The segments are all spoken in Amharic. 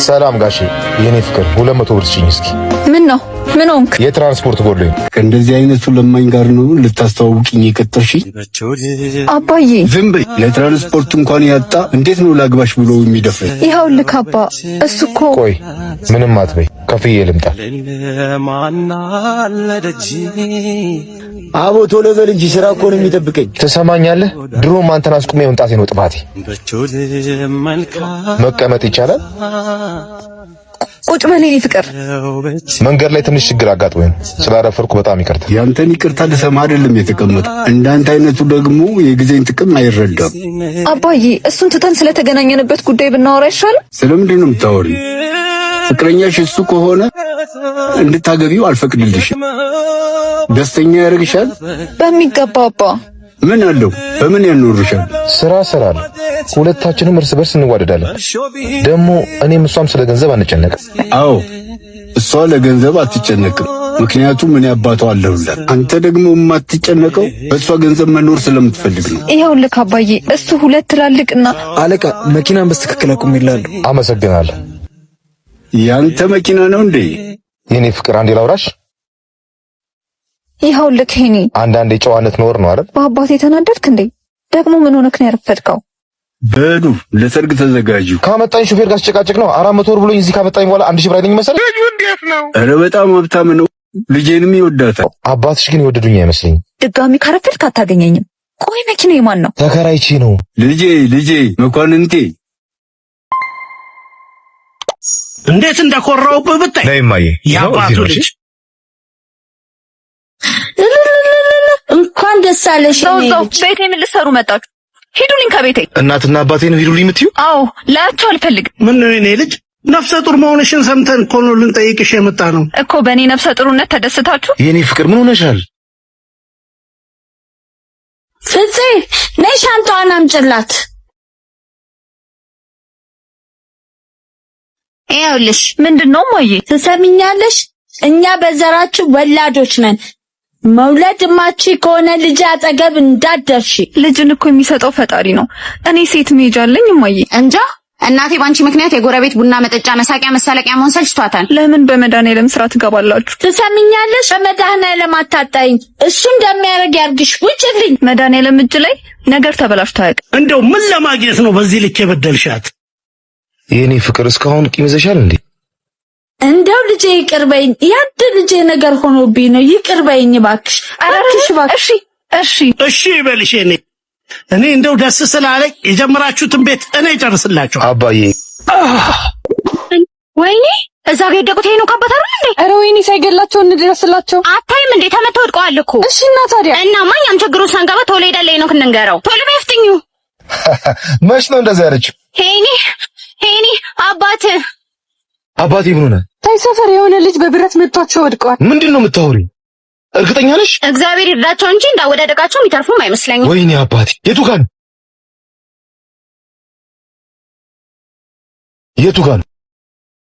ሰላም ጋሼ፣ የኔ ፍቅር 200 ብር ስጪኝ እስኪ። ምን ነው? ምን ሆንክ? የትራንስፖርት ጎሎኝ። ከእንደዚህ አይነቱ ለማኝ ጋር ነው ልታስተዋውቂኝ የቀጠርሽኝ? አባዬ ዝም በይ። ለትራንስፖርት እንኳን ያጣ እንዴት ነው ላግባሽ ብሎ የሚደፍረኝ? ይኸውልህ አባ፣ እሱ እኮ ቆይ ምንም አትበይ፣ ከፍዬ ልምጣ። አቦ ቶሎ በል እንጂ ስራ እኮ ነው የሚጠብቀኝ። ትሰማኛለህ? ድሮም አንተን አስቁሜ መምጣቴ ነው ጥፋቴ። መቀመጥ ይቻላል? ቁጭ በል የኔ ፍቅር። መንገድ ላይ ትንሽ ችግር አጋጥሞኝ ስላረፈርኩ በጣም ይቅርታ። ያንተን ይቅርታ ልሰማ አይደለም የተቀመጠው። እንዳንተ አይነቱ ደግሞ የጊዜን ጥቅም አይረዳም። አባዬ እሱን ትተን ስለተገናኘንበት ጉዳይ ብናወራ ይሻላል። ስለምንድን ነው የምታወሪው? ፍቅረኛሽ እሱ ከሆነ እንድታገቢው አልፈቅድልሽም። ደስተኛ ያደርግሻል? በሚገባ አባ። ምን አለው? በምን ያኖርሻል? ስራ ነው። ሁለታችንም እርስ በርስ እንዋደዳለን። ደግሞ እኔም እሷም ስለ ገንዘብ አንጨነቅም። አዎ እሷ ለገንዘብ አትጨነቅም፣ ምክንያቱም እኔ አባቷ አለሁላት። አንተ ደግሞ የማትጨነቀው በእሷ ገንዘብ መኖር ስለምትፈልግ ነው። ይኸውልህ አባዬ፣ እሱ ሁለት ትላልቅና አለቃ መኪናን በስተክክል አቁም ይላሉ። አመሰግናለሁ። ያንተ መኪና ነው እንዴ? የኔ ፍቅር አንዴ ላውራሽ። ይኸውልህ ሄኒ፣ አንዳንዴ ጨዋነት ኖር ነው አይደል? በአባቴ የተናደድክ እንዴ? ደግሞ ምን ሆነክ ነው ያረፈድከው? በሉ ለሰርግ ተዘጋጁ። ካመጣኝ ሹፌር ጋር ጨቃጨቅ ነው። 400 ብር ብሎኝ እዚህ ካመጣኝ በኋላ 1000 ብር አይደኝ መሰለኝ። ልጁ እንዴት ነው? ኧረ በጣም ሀብታም ነው። ልጄንም ይወዳታል። አባትሽ ግን ይወደዱኝ አይመስለኝም። ድጋሚ ካረፈድክ አታገኘኝም። ቆይ መኪና የማን ነው? ተከራይቼ ነው። ልጄ መኳንንቴ እንዴት እንደኮራውብህ ብታይ። ነይማዬ፣ ያባቱ ልጅ እንኳን ደስ አለሽ። ነው ቤቴ ምን ልትሰሩ መጣችሁ? ሂዱልኝ ከቤቴ። እናትና አባቴ ነው ሂዱልኝ የምትዩ? አዎ ላያቸው አልፈልግም። ምን ነው የኔ ልጅ ነፍሰ ጡር መሆንሽን ሰምተን እኮ ነው ልንጠይቅሽ የመጣ ነው እኮ። በእኔ ነፍሰ ጡርነት ተደስታችሁ? የኔ ፍቅር ምን ሆነሻል? ፍፄ ነይ ሻንጣዋን አምጪላት። ይኸውልሽ። ምንድነው ማዬ? ትሰሚኛለሽ? እኛ በዘራችን ወላዶች ነን። መውለድ ማቺ ከሆነ ልጅ አጠገብ እንዳትደርሺ። ልጅን እኮ የሚሰጠው ፈጣሪ ነው። እኔ ሴት መሄጃ አለኝ ማዬ። እንጃ እናቴ ባንቺ ምክንያት የጎረቤት ቡና መጠጫ መሳቂያ መሳለቂያ መሆን ሰልችቷታል። ለምን በመድኃኒዓለም ስራ ትገባላችሁ? ትሰሚኛለሽ? በመድኃኒዓለም አታጣይኝ። እሱ እንደሚያደርግ ያርግሽ። ውጭልኝ። መድኃኒዓለም እጅ ላይ ነገር ተበላሽቶ አያውቅም። እንደው ምን ለማግኘት ነው በዚህ ልክ የበደልሻት? የኔ ፍቅር እስካሁን ቂም ይዘሻል እንዴ? እንደው ልጄ ይቅርበኝ። ያንተ ልጄ ነገር ሆኖብኝ ነው። ይቅርበኝ እባክሽ፣ እባክሽ። እሺ ይበልሽ። እኔ እንደው ደስ ስላለኝ የጀመራችሁትን ቤት እኔ እጨርስላችሁ። አባዬ ወይኔ እዛ ጋር የደቁት ነው ካባት አይደል እንዴ? ኧረ ወይኔ ሳይገላቸው እንድረስላቸው። አታይም እንዴ? ተመተው ወድቀዋል እኮ። እሺ እና ታዲያ እና ማኛም ችግሩን ሳንገባ ቶሎ ሄዳለኝ ነው ክንንገረው። ቶሎ በፍጥኙ። መች ነው እንደዛ ያለችው? ሄኒ አባቴ ምን ሆነ? ታይ ሰፈር የሆነ ልጅ በብረት መቷቸው ወድቀዋል። ምንድነው የምታወሪ? እርግጠኛ ነሽ? እግዚአብሔር ይርዳቸው እንጂ እንዳወዳደቃቸው የሚተርፉም አይመስለኝም። ወይኔ አባቴ፣ የቱ ጋር ነው?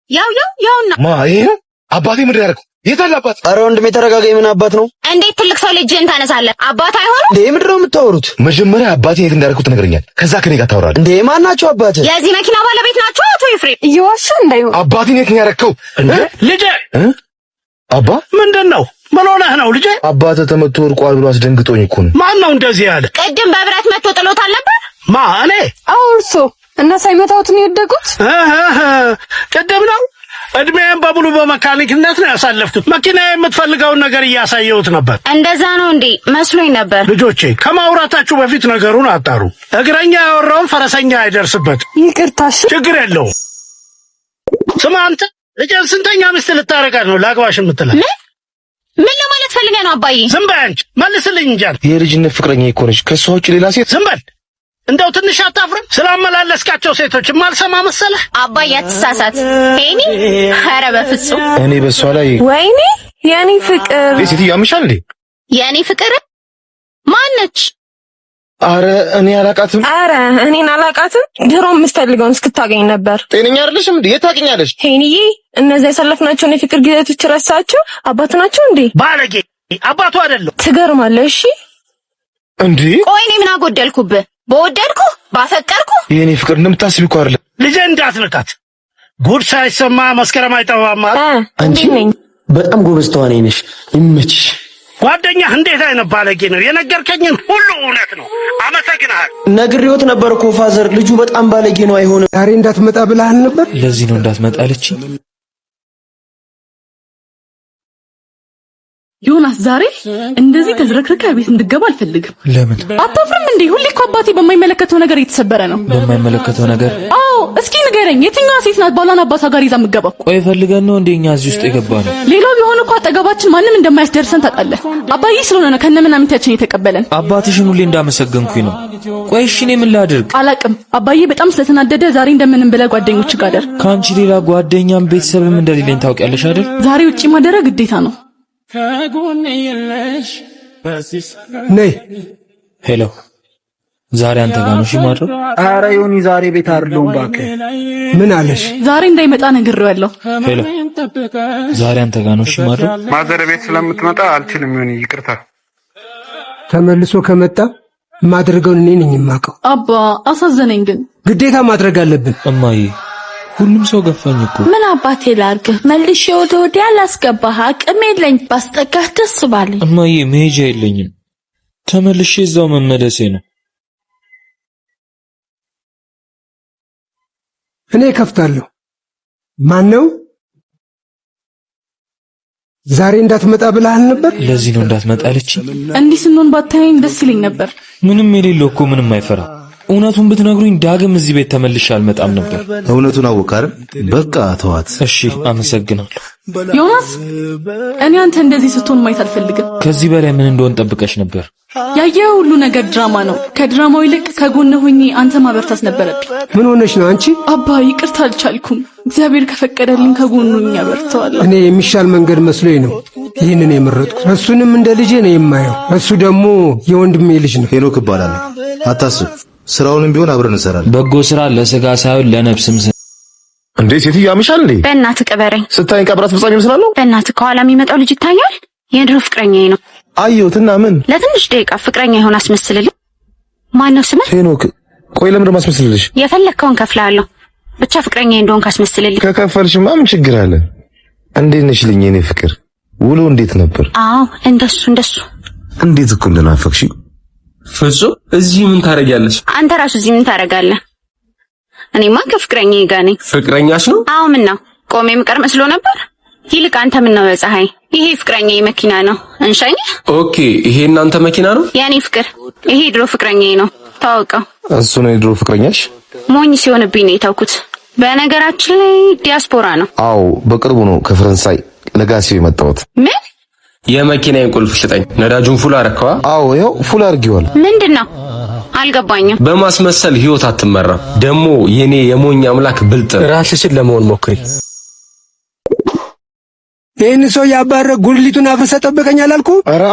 ያውና ይሄ ነው አባቴ። ምንድን ያደረገው? የት አለ አባት? ኧረ ወንድሜ ተረጋጋ። ምን አባት ነው? እንዴት ትልቅ ሰው ልጅን ታነሳለህ? አባት አይሆንም እንዴ? ምንድን ነው የምታወሩት? መጀመሪያ አባቴ የት እንዳደረኩት ትነግረኛል። ከዛ ከኔ ጋር ታወራለህ። እንዴ ማን ናቸው አባት? የዚህ መኪና ባለቤት ናቸው አቶ ኤፍሬም። እየዋሸ እንዳይሆን። አባቴን የት ነው ያደረከው? ልጄ አባ ምንድነው? ምን ሆነህ ነው ልጄ? አባቴ ተመቶ ወርቋል ብሎ አስደንግጦኝ እኮ ነው። ማን ነው እንደዚህ ያለ? ቅድም በብረት መቶ ጥሎታል ነበር። እኔ? አዎ እርሶ። እና ሳይመታውት ነው የወደቁት? ቅድም ነው። እድሜን በሙሉ በመካኒክነት ነው ያሳለፍኩት። መኪና የምትፈልገውን ነገር እያሳየሁት ነበር። እንደዛ ነው እንዴ? መስሎኝ ነበር። ልጆቼ ከማውራታችሁ በፊት ነገሩን አጣሩ። እግረኛ ያወራውን ፈረሰኛ አይደርስበት። ይቅርታሽ። ችግር የለውም። ስማ አንተ ልጄን ስንተኛ ሚስት ልታረጋት ነው ላግባሽ የምትለው? ምን ለማለት ፈልገህ ነው አባዬ? ዝም በይ አንቺ፣ መልስልኝ እንጂ። የልጅነት ፍቅረኛ እኮ ነች። ከሷ ውጭ ሌላ ሴት? ዝም በል። እንደው ትንሽ አታፍርም? ስላመላለስካቸው ሴቶች ማልሰማ መሰለህ? አባዬ አትሳሳት። ሄኒ ኧረ በፍጹም እኔ በሷ ላይ። ወይኔ የኔ ፍቅር። ሴትዮ ያምሻል እንዴ? የኔ ፍቅር ማነች? አረ እኔ አላቃትም። አረ እኔን አላቃትም። ድሮ የምትፈልገውን እስክታገኝ ነበር። ጤነኛ አይደለሽም እንዴ? የት ታገኛለሽ? ሄኒዬ እነዚያ ያሳለፍናቸውን የፍቅር ጊዜያቶች ረሳቸው? አባት ናቸው እንዴ? ባለጌ አባቱ አይደለም። ትገርማለህ። እሺ እንዴ ቆይ እኔ ምን አጎደልኩብህ? በወደድኩ ባፈቀርኩ የኔ ፍቅር እንደምታስቢ እኮ አይደለም። ልጄ እንዳትነካት። ጉድ ሳይሰማ መስከረም አይጠባም። አንቺ በጣም ጎበዝ ተዋናይ ነሽ፣ ይመችሽ። ጓደኛህ እንዴት አይነት ባለጌ ነው? የነገርከኝን ሁሉ እውነት ነው። አመሰግናለሁ። ነግሬዎት ነበር እኮ ፋዘር፣ ልጁ በጣም ባለጌ ነው። አይሆንም። ዛሬ እንዳትመጣ ብለሃል ነበር። ለዚህ ነው እንዳትመጣ አለችኝ። ዮናስ ዛሬ እንደዚህ ተዝረክረከ ቤት እንድገባ አልፈልግም። ለምን? አታፍርም እንዴ? ሁሌ እኮ አባቴ በማይመለከተው ነገር እየተሰበረ ነው። በማይመለከተው ነገር? አዎ፣ እስኪ ንገረኝ፣ የትኛዋ ሴት ናት ባሏን አባቷ ጋር ይዛ የምትገባው? ቆይ ፈልገን ነው እንደኛ እዚህ ውስጥ የገባ ነው። ሌላው ቢሆን እኮ አጠገባችን ማንም እንደማያስደርሰን ታውቃለህ። አባዬ ስለሆነ ነው ከነምናምንታችን የተቀበለን። አባትሽን ሁሌ እንዳመሰገንኩኝ ነው። ቆይ እሺ እኔ ምን ላድርግ? አላቅም። አባዬ በጣም ስለተናደደ ዛሬ እንደምንም ብለህ ጓደኞች ጋር ደር። ካንቺ ሌላ ጓደኛም ቤተሰብም እንደሌለኝ ታውቂያለሽ አይደል? ዛሬ ውጪ ማደረግ ግዴታ ነው። ነይ። ሄሎ፣ ዛሬ አንተ ጋር ነው? እሺ ማድረግ? ኧረ ዮኒ ዛሬ ቤት አይደለሁም እባክህ። ምን አለሽ? ዛሬ እንዳይመጣ ነግሬዋለሁ። ሄሎ፣ ዛሬ አንተ ጋር ነው? እሺ ማድረግ? ማዘር ቤት ስለምትመጣ አልችልም። ዮኒ ይቅርታ። ተመልሶ ከመጣ ማድረገውን እኔ ነኝ የማውቀው። አባ አሳዘነኝ፣ ግን ግዴታ ማድረግ አለብን። እማዬ ሁሉም ሰው ገፋኝ እኮ። ምን አባቴ ላርግህ? መልሼ ወዲያ ላስገባህ አቅም የለኝ። ባስጠጋህ ደስ ባለኝ። እማዬ መሄጃ የለኝም። ተመልሼ እዛው መመለሴ ነው። እኔ ከፍታለሁ። ማን ነው? ዛሬ እንዳትመጣ ብለሃል ነበር። ለዚህ ነው እንዳትመጣ አለችኝ። እንዲህ ስንሆን ባታየኝ ደስ ይለኝ ነበር። ምንም የሌለው እኮ ምንም አይፈራ። እውነቱን ብትነግሩኝ ዳግም እዚህ ቤት ተመልሼ አልመጣም ነበር። እውነቱን አወቅ አይደል? በቃ ተዋት። እሺ አመሰግናለሁ። ዮናስ፣ እኔ አንተ እንደዚህ ስትሆን ማየት አልፈልግም። ከዚህ በላይ ምን እንደሆን ጠብቀሽ ነበር? ያየኸው ሁሉ ነገር ድራማ ነው። ከድራማው ይልቅ ከጎን ሆኜ አንተ ማበርታት ነበረብኝ። ምን ሆነሽ ነው አንቺ? አባ ይቅርታ አልቻልኩም። እግዚአብሔር ከፈቀደልኝ ከጎኑ ያበርተዋለሁ። እኔ የሚሻል መንገድ መስሎኝ ነው ይህንን የመረጥኩት። እሱንም እንደ ልጄ ነው የማየው። እሱ ደግሞ የወንድሜ ልጅ ነው። ሄኖክ እባላለሁ። አታስብ፣ ስራውንም ቢሆን አብረን እንሰራለን። በጎ ስራ ለስጋ ሳይሆን ለነፍስም። እንዴ ሴትዮ ያምሻል እንዴ? በእናትህ ቅበረኝ። ስታይን ቀብራት ፍጻሜ ይመስላል ነው። በእናትህ ከኋላ የሚመጣው ልጅ ይታያል። የድሮ ፍቅረኛዬ ነው። አየሁትና ምን? ለትንሽ ደቂቃ ፍቅረኛ ይሆን አስመስልልኝ። ማን ነው ስምህ? ሄኖክ። ቆይ ለምን ማስመስልልሽ? የፈለግከውን ከፍላለሁ። ብቻ ፍቅረኛዬ እንደሆንክ አስመስልልኝ። ከከፈልሽማ ምን ችግር አለ? እንዴት ነሽ ልኝ የኔ ፍቅር? ውሎ እንዴት ነበር? አዎ እንደሱ። እንዴት እኮ እንደናፈቅሽ። ፍጹም እዚህ ምን ታረጋለሽ? አንተ ራሱ እዚህ ምን ታረጋለህ? እኔማ ከፍቅረኛዬ ጋር ነኝ። ፍቅረኛሽ ነው? አዎ ምን ነው ቆሜ የምቀር መስሎ ነበር? ይልቅ አንተ ምን ነው በፀሐይ? ይሄ ፍቅረኛዬ መኪና ነው። እንሸኝ። ኦኬ፣ ይሄ እናንተ መኪና ነው? የኔ ፍቅር፣ ይሄ ድሮ ፍቅረኛዬ ነው። ታውቀው። እሱ ነው የድሮ ፍቅረኛሽ? ሞኝ ሲሆንብኝ ነው የተውኩት። በነገራችን ላይ ዲያስፖራ ነው። አዎ፣ በቅርቡ ነው ከፈረንሳይ ለጋሲው የመጣሁት። ምን? የመኪናዬን ቁልፍ ስጠኝ። ነዳጁን ፉል አረከዋ? አዎ፣ ይኸው ፉል አድርጌዋል። ምንድነው? አልገባኝም። በማስመሰል ህይወት አትመራም። ደግሞ የኔ የሞኝ አምላክ ብልጥ። ራስሽን ለመሆን ሞክሪ። ይህን ሰው ያባረ ጉድሊቱን አፍርሰ ጠብቀኝ አላልኩ? ኧረ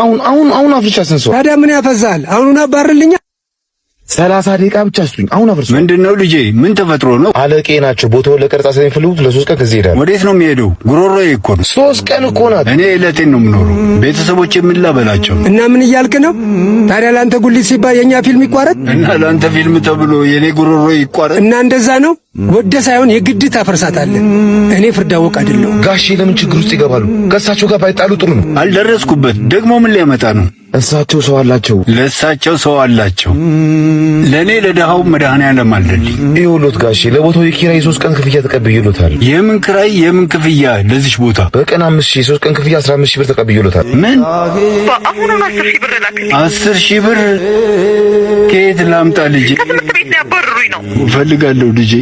አሁን አፍርቻ ስንሰው። ታዲያ ምን ያፈዛል? አሁኑን አባርልኛ። 30 ደቂቃ ብቻ ስጡኝ። አሁን አፍርሱ። ምንድነው ልጄ? ምን ተፈጥሮ ነው? አለቄ ናቸው። ቦታውን ለቀረጻ ስለሚፈልጉት ለ3 ቀን ከዚህ ይሄዳል። ወዴት ነው የሚሄደው? ጉሮሮዬ እኮ ነው። 3 ቀን እኮ ናት። እኔ ዕለቴን ነው የምኖረው። ቤተሰቦቼ ምን ላበላቸው? እና ምን እያልክ ነው ታዲያ? ለአንተ ጉድሊት ሲባል የኛ ፊልም ይቋረጥ እና ለአንተ ፊልም ተብሎ የኔ ጉሮሮ ይቋረጥ? እና እንደዛ ነው? ወደ ሳይሆን የግድ ታፈርሳታለህ። እኔ ፍርድ አወቅ አይደለሁም። ጋሼ ለምን ችግር ውስጥ ይገባሉ? ከእሳቸው ጋር ባይጣሉ ጥሩ ነው። አልደረስኩበት። ደግሞ ምን ሊያመጣ ነው? እሳቸው ሰው አላቸው። ለእሳቸው ሰው አላቸው። ለእኔ ለደሃው መድኃኔዓለም አለልኝ። ይኸውልዎት ጋሼ ለቦታው የኪራይ 3 ቀን ክፍያ ተቀብዬሎታል። የምን ክራይ የምን ክፍያ? ለዚች ቦታ በቀን 5000፣ 3 ቀን ክፍያ 15000 ብር ተቀብዬሎታል። ምን? አሁን 10,000 ብር ላክልኝ። 10,000 ብር ከየት ላምጣ ልጄ? ከትምህርት ቤት ሊያባርሩኝ ነው። እፈልጋለሁ ልጄ።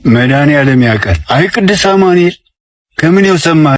መድኃኔዓለም ያውቃል። አይ ቅዱስ አማኑኤል ከምን ይሰማ